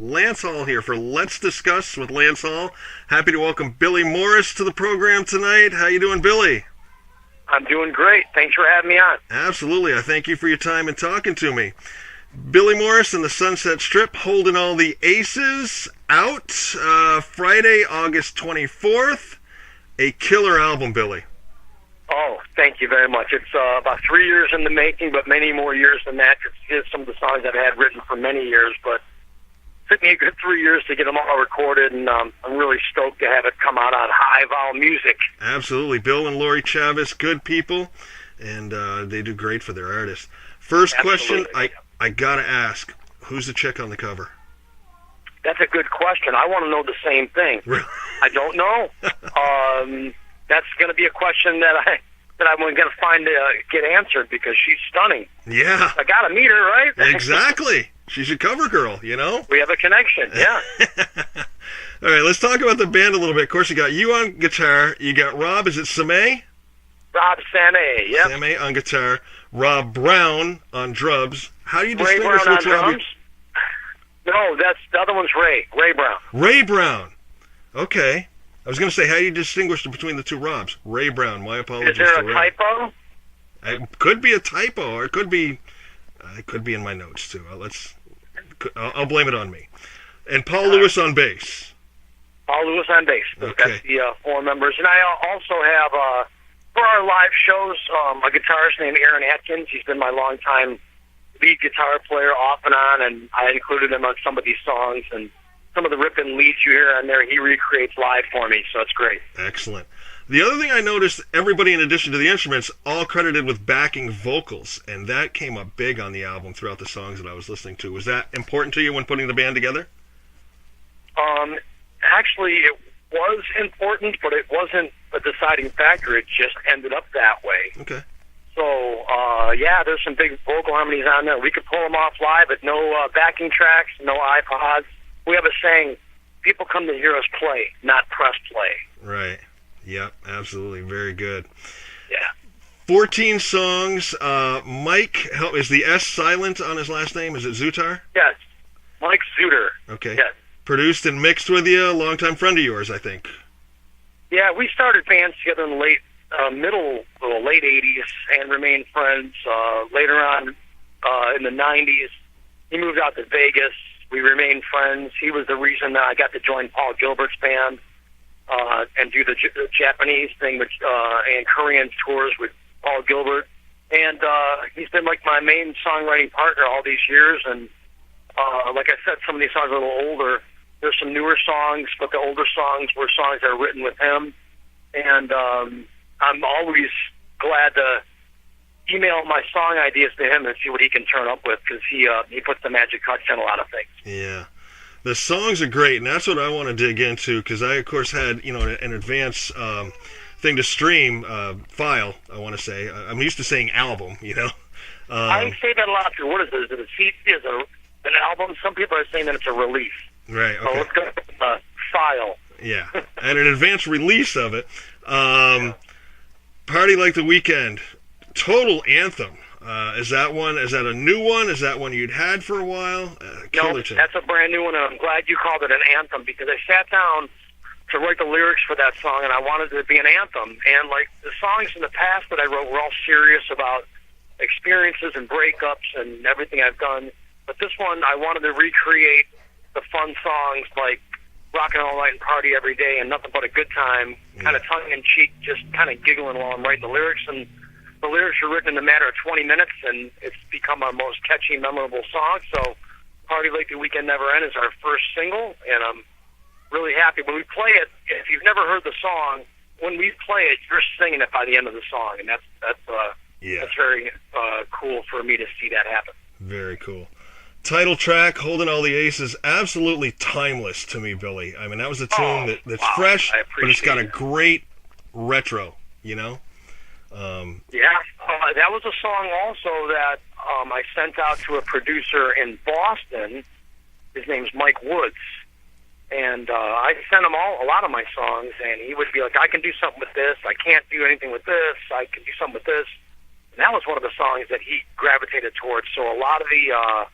Lance Hall here for Let's Discuss with Lance Hall. Happy to welcome Billy Morris to the program tonight. How you doing, Billy? I'm doing great. Thanks for having me on. Absolutely. I thank you for your time and talking to me. Billy Morris and the Sunset Strip holding all the aces out Friday, August 24th. A killer album, Billy. Oh, thank you very much. It's about 3 years in the making, but many more years than that. It's some of the songs I've had written for many years, but it took me a good 3 years to get them all recorded, and I'm really stoked to have it come out on High Vol Music. Absolutely. Bill and Lori Chavez, good people, and they do great for their artists. First question, I gotta ask, who's the chick on the cover? That's a good question. I want to know the same thing. Really? I don't know. That's going to be a question that I'm going to find get answered because she's stunning. Yeah. I got to meet her, right? Exactly. She's a cover girl, you know? We have a connection, yeah. All right, let's talk about the band a little bit. Of course, you got you on guitar. You got Rob, is it Samay? Rob Samay, yep. Samay on guitar. Rob Brown on drums. How do you Ray distinguish Brown which on Rob? drums? No, that's the other one's Ray Brown. Ray Brown. Okay. I was going to say, how do you distinguish between the two Robs? Ray Brown. My apologies. Is there to a Ray. typo? It could be a typo, or it could be in my notes too. I'll blame it on me. And Paul Lewis on bass. Paul Lewis on bass. Okay. That's the four members. And I also have, for our live shows, a guitarist named Aaron Atkins. He's been my longtime lead guitar player off and on, and I included him on some of these songs. And some of the ripping leads you hear on there, he recreates live for me, so it's great. Excellent. The other thing I noticed, everybody in addition to the instruments, all credited with backing vocals, and that came up big on the album throughout the songs that I was listening to. Was that important to you when putting the band together? Actually, it was important, but it wasn't a deciding factor. It just ended up that way. Okay. So, yeah, there's some big vocal harmonies on there. We could pull them off live, but no backing tracks, no iPods. We have a saying, people come to hear us play, not press play. Right. Yep, absolutely. Very good. Yeah. 14 songs. Mike, is the S silent on his last name? Is it Zutar? Yes. Mike Zuter. Okay. Yes. Produced and mixed with you, a longtime friend of yours, I think. Yeah, we started bands together in the late 80s and remained friends. Later on, in the 90s, he moved out to Vegas. We remained friends. He was the reason that I got to join Paul Gilbert's band and do the Japanese thing and Korean tours with Paul Gilbert. And he's been like my main songwriting partner all these years. And like I said, some of these songs are a little older. There's some newer songs, but the older songs were songs that are written with him. And I'm always glad to email my song ideas to him and see what he can turn up with, because he puts the magic touch on a lot of things. Yeah. The songs are great, and that's what I want to dig into, because I, of course, had, an advance thing to stream file, I want to say. I'm used to saying album, I say that a lot. What is it? Is it a CD? Is it an album? Some people are saying that it's a release. Right, okay. So let's go with file. Yeah, and an advanced release of it. Party Like the Weekend, total anthem. Is that a new one? Is that one you'd had for a while? No, that's a brand new one, and I'm glad you called it an anthem, because I sat down to write the lyrics for that song, and I wanted it to be an anthem. And like the songs in the past that I wrote were all serious about experiences and breakups and everything I've done. But this one, I wanted to recreate the fun songs like Rockin' All Night and Party Every Day and Nothing But a Good Time, kind of tongue-in-cheek, just kind of giggling while I'm writing the lyrics. And the lyrics are written in a matter of 20 minutes, and it's become our most catchy, memorable song. So Party Like the Weekend Never Ends is our first single, and I'm really happy. When we play it, if you've never heard the song, when we play it, you're singing it by the end of the song, and that's very cool for me to see that happen. Very cool. Title track, Holding All the Aces, absolutely timeless to me, Billy. I mean, that was a tune that's fresh, but it's got a great retro, Yeah, that was a song also that I sent out to a producer in Boston. His name's Mike Woods. And I sent him a lot of my songs, and he would be like, I can do something with this, I can't do anything with this, I can do something with this. And that was one of the songs that he gravitated towards. So a lot of the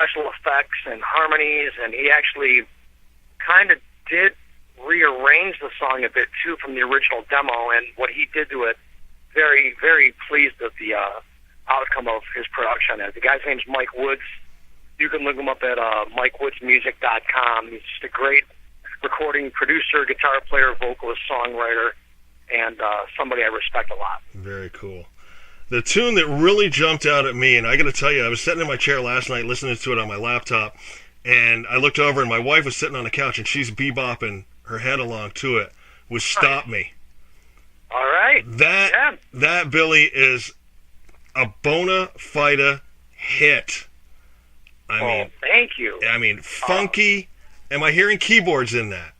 special effects and harmonies, and he actually kind of did rearrange the song a bit too from the original demo, and what he did to it, very, very pleased with the outcome of his production. The guy's name's Mike Woods. You can look him up at MikeWoodsMusic.com. He's just a great recording producer, guitar player, vocalist, songwriter, and somebody I respect a lot. Very cool. The tune that really jumped out at me, and I got to tell you, I was sitting in my chair last night listening to it on my laptop, and I looked over, and my wife was sitting on the couch, and she's bebopping her head along to it, was Stop Me. All right. That, Billy, is a bona fide hit. I mean, thank you. I mean, funky. Am I hearing keyboards in that?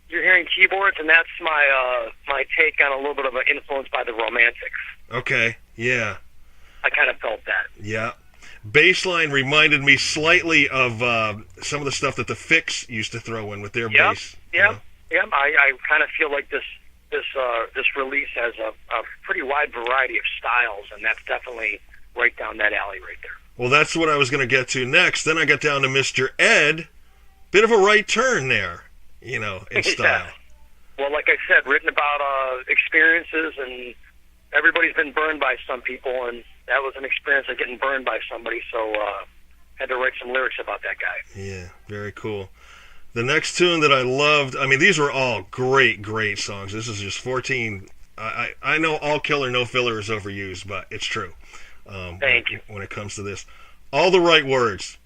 You're hearing keyboards, and that's my my take on a little bit of an influence by the Romantics. Okay, yeah. I kind of felt that. Yeah. Bassline reminded me slightly of some of the stuff that the Fix used to throw in with their bass. Yep. I kind of feel like this release has a pretty wide variety of styles, and that's definitely right down that alley right there. Well, that's what I was going to get to next. Then I got down to Mr. Ed. Bit of a right turn there, in style. Yeah. Well, like I said, written about experiences, and everybody's been burned by some people, and that was an experience of getting burned by somebody, so had to write some lyrics about that guy. Yeah, very cool. The next tune that I loved, I mean, these were all great, great songs. This is just 14. I know all killer, no filler is overused, but it's true. Thank you. When it comes to this. All the right words.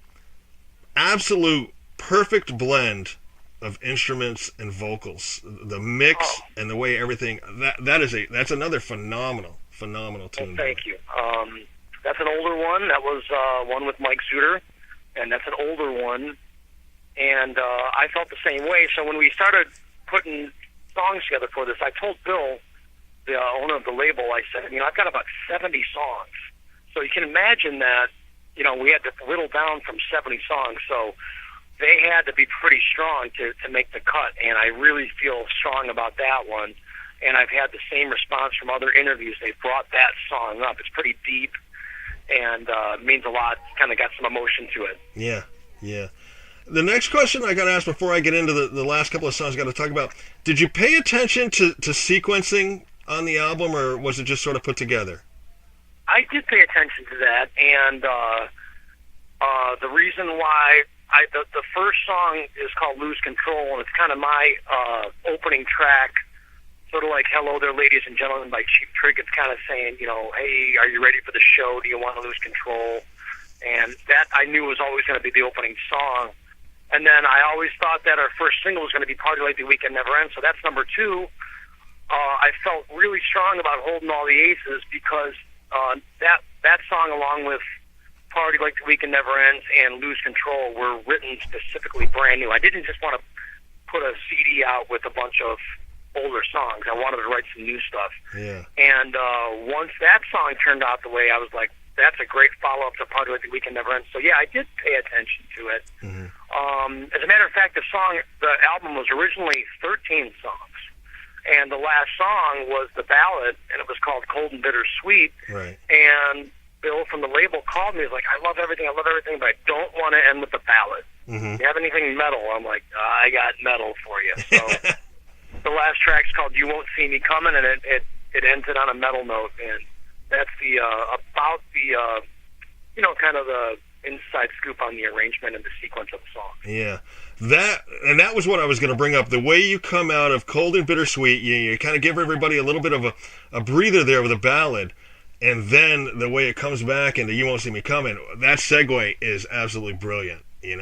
Absolute perfect blend of instruments and vocals. The mix and the way everything, that's another phenomenal tune. Well, thank you. That's an older one. That was one with Mike Zuder, and that's an older one. And I felt the same way. So when we started putting songs together for this, I told Bill, the owner of the label, I said, I've got about 70 songs. So you can imagine that, we had to whittle down from 70 songs. So they had to be pretty strong to make the cut. And I really feel strong about that one. And I've had the same response from other interviews. They've brought that song up. It's pretty deep and means a lot. Kind of got some emotion to it. Yeah. The next question I got to ask before I get into the last couple of songs I got to talk about, did you pay attention to sequencing on the album, or was it just sort of put together? I did pay attention to that, and the reason why the first song is called Lose Control, and it's kind of my opening track, sort of like Hello There, Ladies and Gentlemen by Cheap Trick. It's kind of saying, hey, are you ready for the show? Do you want to lose control? And that I knew was always going to be the opening song. And then I always thought that our first single was going to be Party Like the Weekend Never Ends, so that's number 2. I felt really strong about Holding All the Aces because that song, along with Party Like the Weekend Never Ends and Lose Control, were written specifically brand new. I didn't just want to put a CD out with a bunch of older songs. I wanted to write some new stuff. Yeah. And once that song turned out the way, I was like, that's a great follow-up to Party Like the Weekend Never Ends. So yeah, I did pay attention to it. Mm-hmm. As a matter of fact, the album was originally 13 songs, and the last song was the ballad, and it was called Cold and Bittersweet. Right. And Bill from the label called me. He was like, I love everything, but I don't want to end with the ballad. Mm-hmm. You have anything metal? I'm like, I got metal for you. So the last track's called You Won't See Me Coming, and it ended on a metal note, and that's about the kind of the inside scoop on the arrangement and the sequence of the song. Yeah. That was what I was going to bring up. The way you come out of Cold and Bittersweet, you kind of give everybody a little bit of a breather there with a ballad, and then the way it comes back into You Won't See Me Coming, that segue is absolutely brilliant. You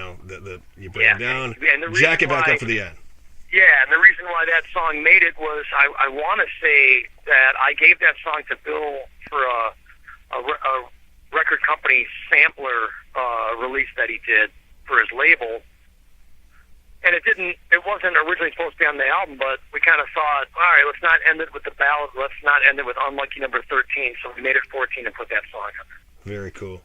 bring it down, jack it back up for the end. Yeah, and the reason why that song made it was I want to say that I gave that song to Bill for a record company sampler release that he did for his label, and it wasn't originally supposed to be on the album, but we kind of thought, all right, let's not end it with the ballad, let's not end it with Unlucky Number 13, so we made it 14 and put that song on there. Very cool.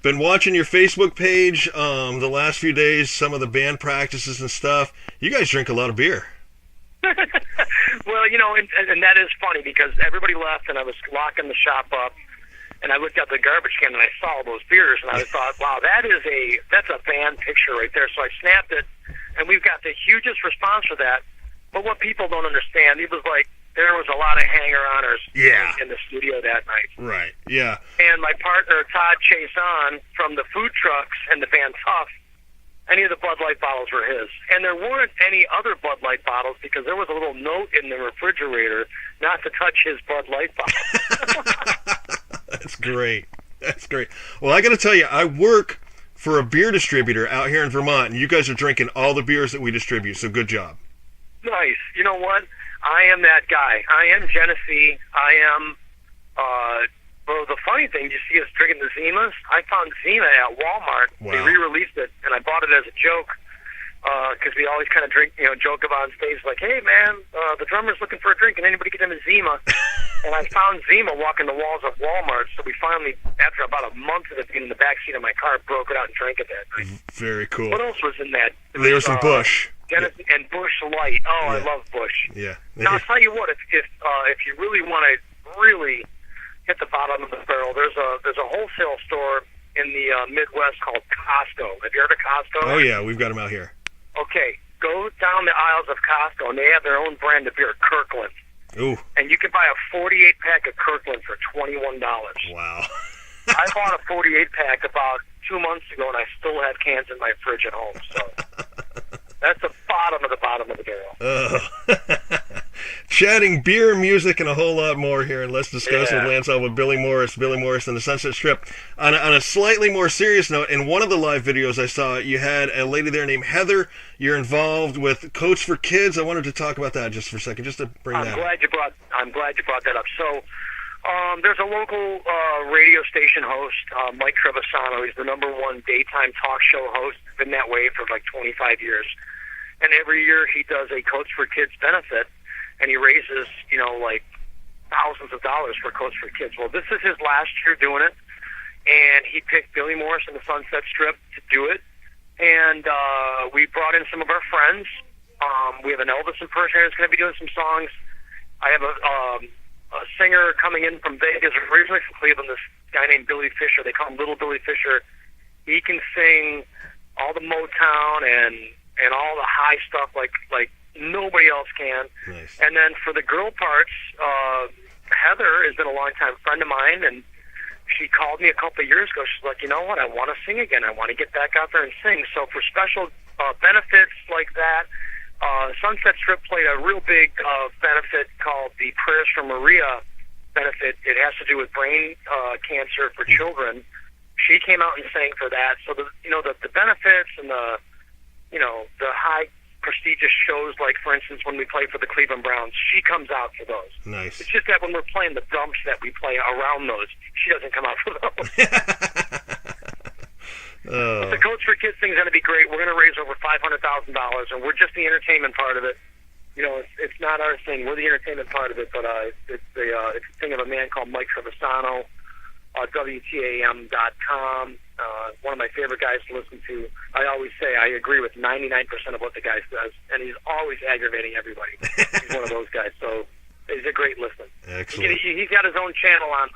Been watching your Facebook page the last few days, some of the band practices and stuff. You guys drink a lot of beer. Well, and that is funny because everybody left and I was locking the shop up, and I looked at the garbage can and I saw all those beers, and I thought, wow, that's a band picture right there. So I snapped it, and we've got the hugest response for that. But what people don't understand, it was like there was a lot of hanger-oners in the studio that night. Right, yeah. And my partner, Todd Chason, from the food trucks and the band Tough, any of the Bud Light bottles were his. And there weren't any other Bud Light bottles because there was a little note in the refrigerator not to touch his Bud Light bottle. That's great. That's great. Well, I got to tell you, I work for a beer distributor out here in Vermont, and you guys are drinking all the beers that we distribute, so good job. Nice. You know what? I am that guy. I am Genesee. I am, well, the funny thing, you see us drinking the Zimas? I found Zima at Walmart. Wow. They re-released it, and I bought it as a joke, because we always kind of joke about on stage, like, hey, man, the drummer's looking for a drink, and anybody get him a Zima? And I found Zima walking the walls of Walmart, so we finally, after about a month of it being in the backseat of my car, broke it out and drank it that night. Very cool. What else was in that? There was some Bush. Genesee and Bush Light. Oh, I love Bush. Yeah. Now, I'll tell you what, if you really want to really hit the bottom of the barrel, there's a wholesale store in the Midwest called Costco. Have you heard of Costco? Oh, yeah, we've got them out here. Okay, go down the aisles of Costco, and they have their own brand of beer, Kirkland. Ooh. And you can buy a 48-pack of Kirkland for $21. Wow. I bought a 48-pack about 2 months ago, and I still have cans in my fridge at home. So that's the bottom of the barrel. Chatting beer, music, and a whole lot more here, and let's discuss with Lance with Billy Morris and the Sunset Strip. On a slightly more serious note, in one of the live videos I saw, you had a lady there named Heather. You're involved with Coach for Kids. I wanted to talk about that just for a second, just to bring that up. I'm glad you brought that up. So there's a local radio station host, Mike Trevisano. He's the #1 daytime talk show host. Been that way for like 25 years. And every year he does a Coach for Kids benefit, and he raises, like thousands of dollars for Coach for Kids. Well, this is his last year doing it, and he picked Billy Morris and the Sunset Strip to do it. And we brought in some of our friends. We have an Elvis impersonator that's going to be doing some songs. I have a singer coming in from Vegas, originally from Cleveland, this guy named Billy Fisher. They call him Little Billy Fisher. He can sing all the Motown and all the high stuff like nobody else can. Nice. And then for the girl parts, Heather has been a longtime friend of mine, and she called me a couple of years ago. She's like, you know what, I want to sing again. I want to get back out there and sing. So for special benefits like that, Sunset Strip played a real big benefit called the Prayers for Maria benefit. It has to do with brain cancer for children. She came out and sang for that. So the benefits and the high prestigious shows, like for instance when we play for the Cleveland Browns, she comes out for those. Nice. It's just that when we're playing the dumps that we play around those, she doesn't come out for those. But the Coach for Kids thing is going to be great. We're going to raise over $500,000, and we're just the entertainment part of it. It's not our thing. We're the entertainment part of it, but it's a thing of a man called Mike Trevisano, WTAM.com. One of my favorite guys to listen to. I always say I agree with 99% of what the guy says, and he's always aggravating everybody. He's one of those guys, so he's a great listener. Excellent. He's got his own channel on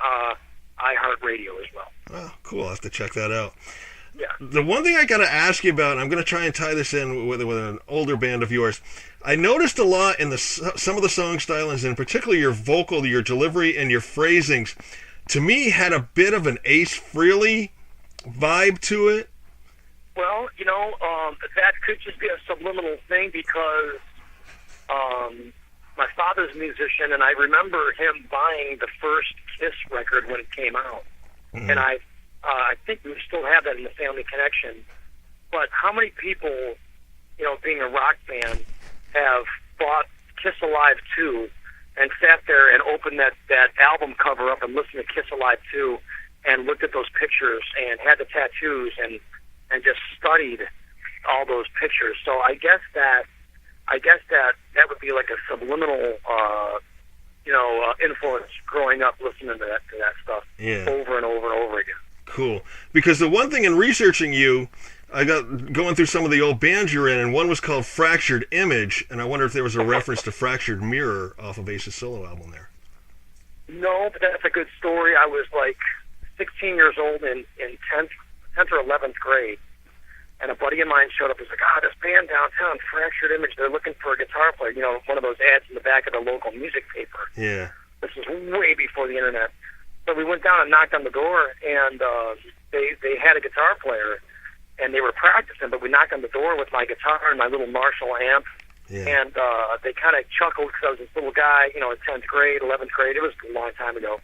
iHeartRadio as well. Oh, cool. I'll have to check that out. Yeah. The one thing I got to ask you about, and I'm going to try and tie this in with an older band of yours. I noticed a lot in some of the song stylings, and particularly your vocal, your delivery, and your phrasings, to me had a bit of an Ace Frehley vibe to it. Well, that could just be a subliminal thing because my father's a musician, and I remember him buying the first Kiss record when it came out. Mm-hmm. And I think we still have that in the family connection. But how many people, being a rock fan, have bought Kiss Alive 2 and sat there and opened that album cover up and listened to Kiss Alive 2 and looked at those pictures and had the tattoos and just studied all those pictures. So I guess that would be like a subliminal influence growing up listening to that stuff over and over and over again. Cool. Because the one thing in researching you, I got going through some of the old bands you're in, and one was called Fractured Image, and I wonder if there was a reference to Fractured Mirror off of Ace's solo album there. No, but that's a good story. I was like 16 years old in 10th or 11th grade, and a buddy of mine showed up. He's like, this band downtown, Fractured Image, they're looking for a guitar player. You know, one of those ads in the back of the local music paper. Yeah. This was way before the internet. So we went down and knocked on the door, and they had a guitar player, and they were practicing, but we knocked on the door with my guitar and my little Marshall amp, and they kind of chuckled because I was this little guy, you know, in 10th grade, 11th grade. It was a long time ago.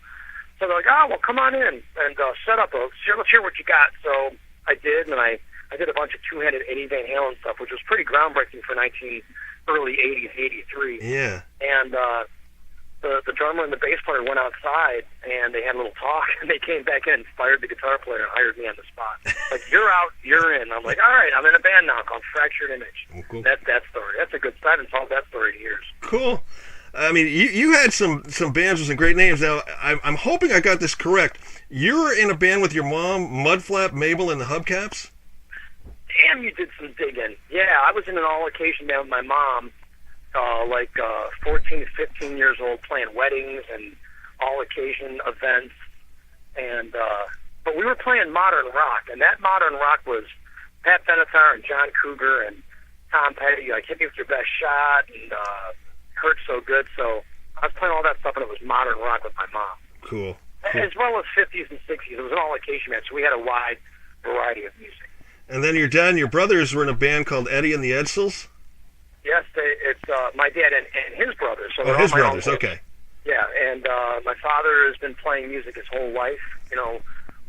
So they're like, well, come on in and set up. Let's hear what you got. So I did, and I did a bunch of two-handed Eddie Van Halen stuff, which was pretty groundbreaking for early 80s, 83. Yeah. And the drummer and the bass player went outside, and they had a little talk, and they came back in and fired the guitar player and hired me on the spot. Like, you're out, you're in. I'm like, all right, I'm in a band now called Fractured Image. Oh, cool. That's that story. That's a good start, and told that story to years. Cool. I mean, you had some bands with some great names. Now, I'm hoping I got this correct. You were in a band with your mom, Mudflap, Mabel, and the Hubcaps? Damn, you did some digging. Yeah, I was in an all-occasion band with my mom, 14, 15 years old, playing weddings and all-occasion events. And but we were playing modern rock, and that modern rock was Pat Benatar and John Cougar and Tom Petty, like Hit Me With Your Best Shot and Hurt So Good. So I was playing all that stuff, and it was modern rock with my mom. Cool. As well as 50s and 60s. It was an all-occasion band, so we had a wide variety of music. And then your dad and your brothers were in a band called Eddie and the Edsels? Yes, it's my dad and his brothers. So his brothers, okay. Yeah, and my father has been playing music his whole life, you know,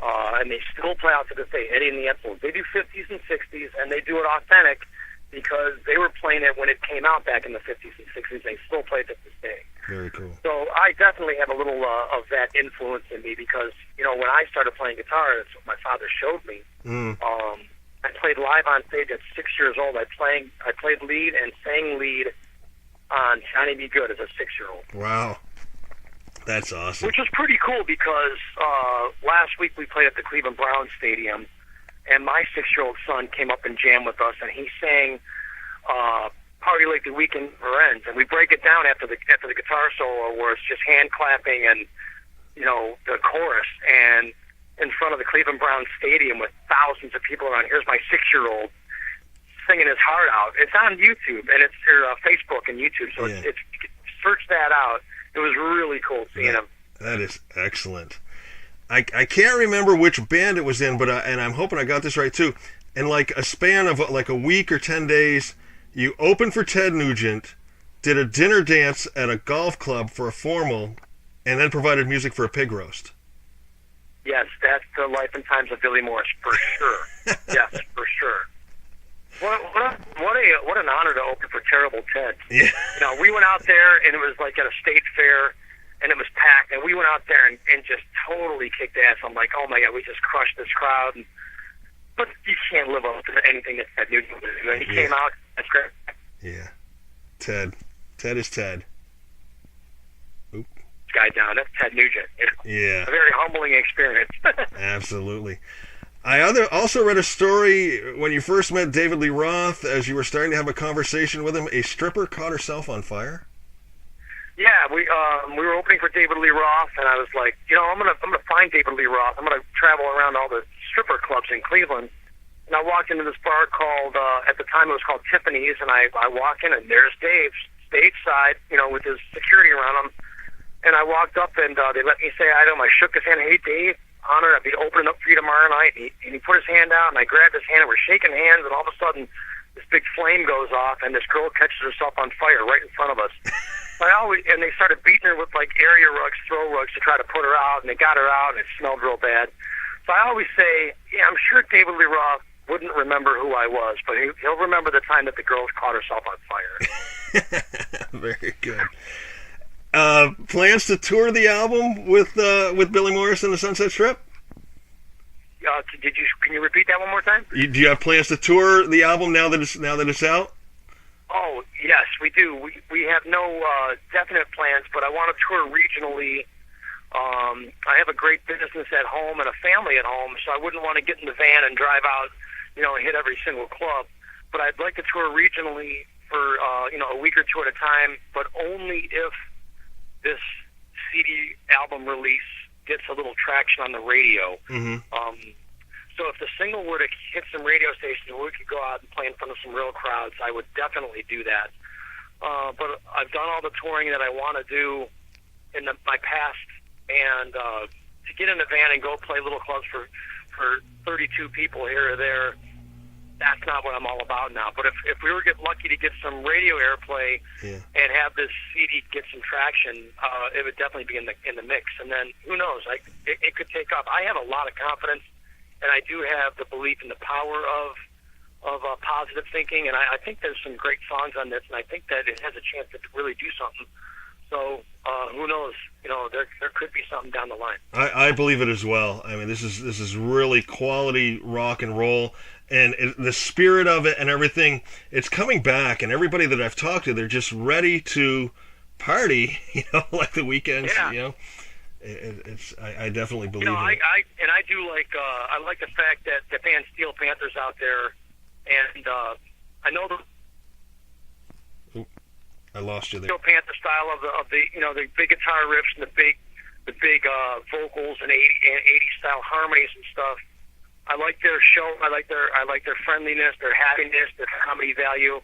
and they still play out to this day, Eddie and the Edsels. They do 50s and 60s, and they do it authentic because they were playing it when it came out back in the 50s and 60s. They still play it to this day. Very cool. So I definitely have a little of that influence in me because, you know, when I started playing guitar, that's what my father showed me. I played live on stage at 6 years old. I played lead and sang lead on Johnny B. Good as a 6-year-old. Wow. That's awesome. Which was pretty cool because last week we played at the Cleveland Browns Stadium, and my 6-year-old son came up and jammed with us, and he sang Party Like the Weekend Never Ends. And we break it down after the guitar solo where it's just hand clapping and, you know, the chorus. And in front of the Cleveland Browns Stadium with thousands of people around. Here's my 6-year-old singing his heart out. It's on YouTube, and it's Facebook and YouTube, so it's search that out. It was really cool seeing him. That is excellent. I can't remember which band it was in, but and I'm hoping I got this right too. In like a span of like a week or 10 days, you opened for Ted Nugent, did a dinner dance at a golf club for a formal, and then provided music for a pig roast. Yes, that's the life and times of Billy Morris, for sure. Yes, for sure. What an honor to open for Terrible Ted. Yeah. You know, we went out there, and it was like at a state fair, and it was packed, and we went out there and just totally kicked ass. I'm like, oh my God, we just crushed this crowd. But you can't live up to anything that Ted Nugent would do. And he came out, that's great. Yeah. Ted is Ted. Oop. Guy down. That's Ted Nugent. Yeah. A very humbling experience. Absolutely. I also read a story when you first met David Lee Roth, as you were starting to have a conversation with him, a stripper caught herself on fire. Yeah, we were opening for David Lee Roth, and I was like, you know, I'm gonna find David Lee Roth. I'm gonna travel around all the stripper clubs in Cleveland. And I walked into this bar called at the time it was called Tiffany's, and I walk in, and there's Dave, stage side, you know, with his security around him. And I walked up, and they let me say hi to him. I shook his hand. Hey, Dave, honor, I'll be opening up for you tomorrow night. And he put his hand out, and I grabbed his hand, and we're shaking hands, and all of a sudden, this big flame goes off, and this girl catches herself on fire right in front of us. And they started beating her with, like, area rugs, throw rugs to try to put her out, and they got her out, and it smelled real bad. So I always say, yeah, I'm sure David Lee Roth wouldn't remember who I was, but he'll remember the time that the girl caught herself on fire. Very good. Plans to tour the album with Billy Morris and the Sunset Strip? Can you repeat that one more time? Do you have plans to tour the album now that it's out? Oh yes, we do. We have no definite plans, but I want to tour regionally. I have a great business at home and a family at home, so I wouldn't want to get in the van and drive out, you know, and hit every single club. But I'd like to tour regionally for a week or two at a time, but only if this CD album release gets a little traction on the radio. Mm-hmm. So if the single were to hit some radio stations and we could go out and play in front of some real crowds, I would definitely do that. But I've done all the touring that I want to do in my past, and to get in a van and go play little clubs for 32 people here or there, that's not what I'm all about now. But if we were get lucky to get some radio airplay and have this CD get some traction, it would definitely be in the mix. And then who knows? It could take off. I have a lot of confidence, and I do have the belief in the power of positive thinking. And I think there's some great songs on this, and I think that it has a chance to really do something. So who knows? There could be something down the line. I believe it as well. I mean, this is really quality rock and roll, and the spirit of it and everything. It's coming back, and everybody that I've talked to, they're just ready to party. Like the weekends. Yeah. I definitely believe it. I do like I like the fact that the band Steel Panther's out there, and I know the. I lost you there. Steel Panther style of the the big guitar riffs and the big vocals and 80 style harmonies and stuff. I like their show. I like their friendliness, their happiness, their comedy value.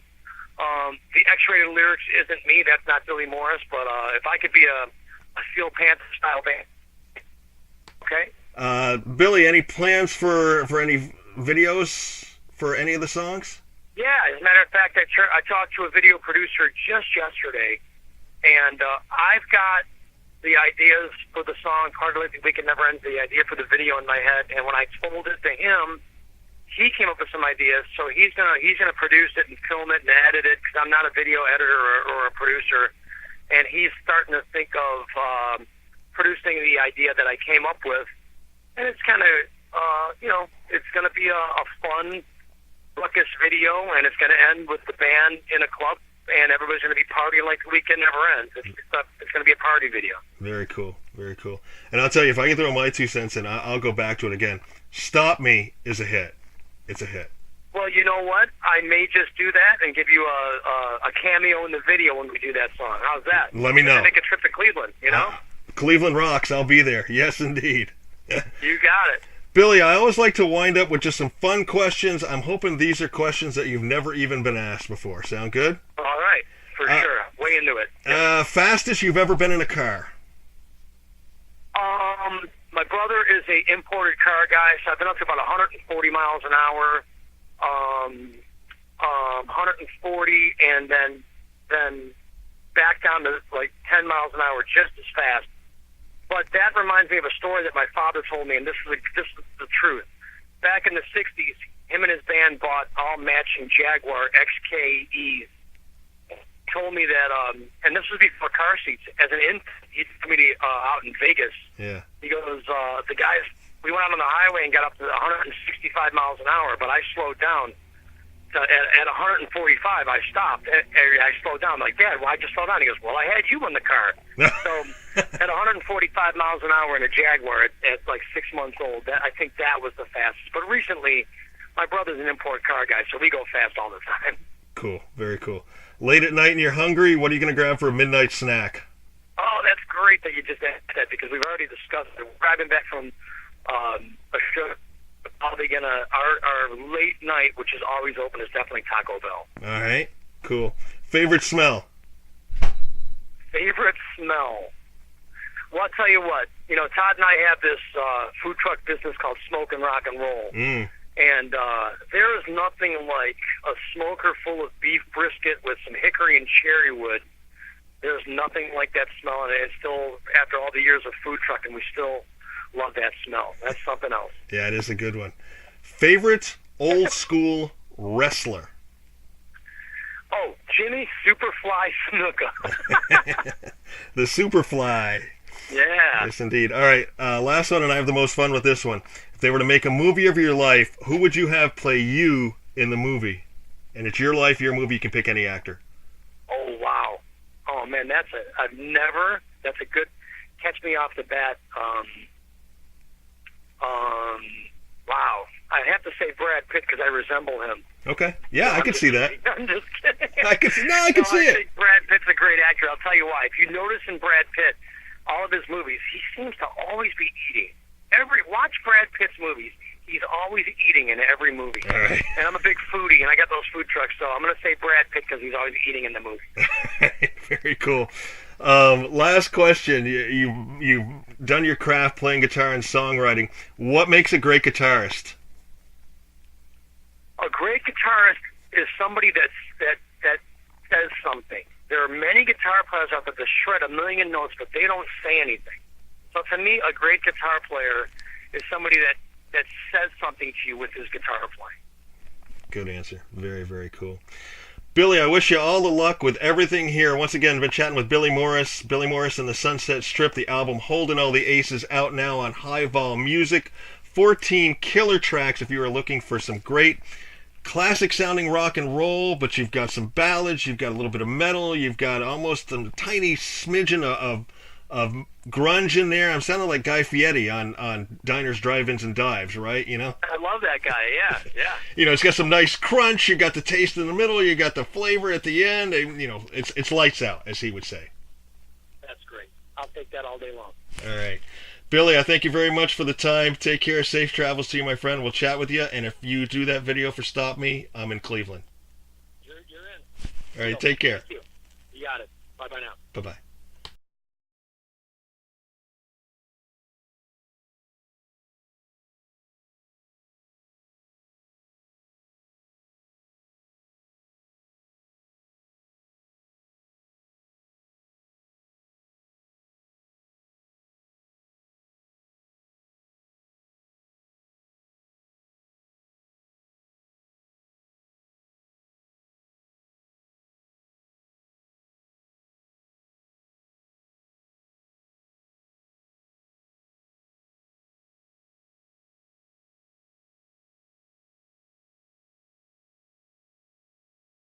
The X-rated lyrics isn't me. That's not Billy Morris. But if I could be a Steel Panther style band, okay. Billy, any plans for any videos for any of the songs? Yeah, as a matter of fact, I talked to a video producer just yesterday, and I've got the ideas for the song "Hardly Think We Can Never End," the idea for the video in my head. And when I told it to him, he came up with some ideas. So he's gonna produce it and film it and edit it, because I'm not a video editor or a producer. And he's starting to think of producing the idea that I came up with. And it's kind of it's gonna be a fun ruckus video, and it's going to end with the band in a club, and everybody's going to be partying like the weekend never ends. It's going to be a party video. Very cool, very cool. And I'll tell you, if I can throw my 2 cents in, I'll go back to it again. "Stop Me" is a hit. It's a hit. Well, you know what? I may just do that and give you a cameo in the video when we do that song. How's that? Let me know. Make a trip to Cleveland, Cleveland rocks. I'll be there. Yes, indeed. You got it. Billy, I always like to wind up with just some fun questions. I'm hoping these are questions that you've never even been asked before. Sound good? All right, for sure. Way into it. Fastest you've ever been in a car? My brother is a imported car guy, so I've been up to about 140 miles an hour, 140, and then back down to like 10 miles an hour, just as fast. But that reminds me of a story that my father told me, and this is the truth. Back in the 60s, him and his band bought all matching Jaguar XKEs. He told me that, and this was before car seats, as an infant, he took me out in Vegas. Yeah. He goes, the guys, we went out on the highway and got up to 165 miles an hour, but I slowed down. At 145, I stopped. I slowed down. I'm like, "Dad, why'd you slow down?" He goes, "Well, I had you in the car." So at 145 miles an hour in a Jaguar at like 6 months old, I think that was the fastest. But recently, my brother's an import car guy, so we go fast all the time. Cool. Very cool. Late at night and you're hungry, what are you going to grab for a midnight snack? Oh, that's great that you just asked that, because we've already discussed it. We're driving back from a show. Probably our late night, which is always open, is definitely Taco Bell. All right, cool. Favorite smell? Favorite smell? Well, I'll tell you what. Todd and I have this food truck business called Smoke and Rock and Roll, and there is nothing like a smoker full of beef brisket with some hickory and cherry wood. There's nothing like that smell, and it's still, after all the years of food trucking, we still love that smell. That's something else. Yeah, it is a good one. Favorite old school wrestler? Oh, Jimmy Superfly Snuka. The Superfly. Yeah. Yes, indeed. All right, last one, and I have the most fun with this one. If they were to make a movie of your life, who would you have play you in the movie? And it's your life, your movie. You can pick any actor. Oh, wow. Oh, man, that's a good, catch me off the bat. Wow. I'd have to say Brad Pitt, because I resemble him. Okay. Yeah, I could see that. I'm just kidding. I could see it. I think Brad Pitt's a great actor. I'll tell you why. If you notice in Brad Pitt, all of his movies, he seems to always be eating. Watch Brad Pitt's movies. He's always eating in every movie. All right. And I'm a big foodie, and I got those food trucks, so I'm going to say Brad Pitt because he's always eating in the movie. Very cool. Last question. You've done your craft playing guitar and songwriting. What makes a great guitarist? A great guitarist is somebody that says something. There are many guitar players out there that shred a million notes, but they don't say anything. So to me, a great guitar player is somebody that says something to you with his guitar playing. Good answer. Very, very cool. Billy, I wish you all the luck with everything here. Once again, I've been chatting with Billy Morris. Billy Morris and the Sunset Strip, the album Holding All the Aces, out now on High Vol Music. 14 killer tracks if you are looking for some great classic sounding rock and roll, but you've got some ballads, you've got a little bit of metal, you've got almost a tiny smidgen of grunge in there. I'm sounding like Guy Fieri on Diners, Drive-Ins, and Dives, right? You know? I love that guy, yeah. You know, it's got some nice crunch, you got the taste in the middle, you got the flavor at the end, and, you know, it's lights out, as he would say. That's great. I'll take that all day long. All right. Billy, I thank you very much for the time. Take care. Safe travels to you, my friend. We'll chat with you, and if you do that video for Stop Me, I'm in Cleveland. You're in. All right, take care. Thank you. You got it. Bye-bye now. Bye-bye.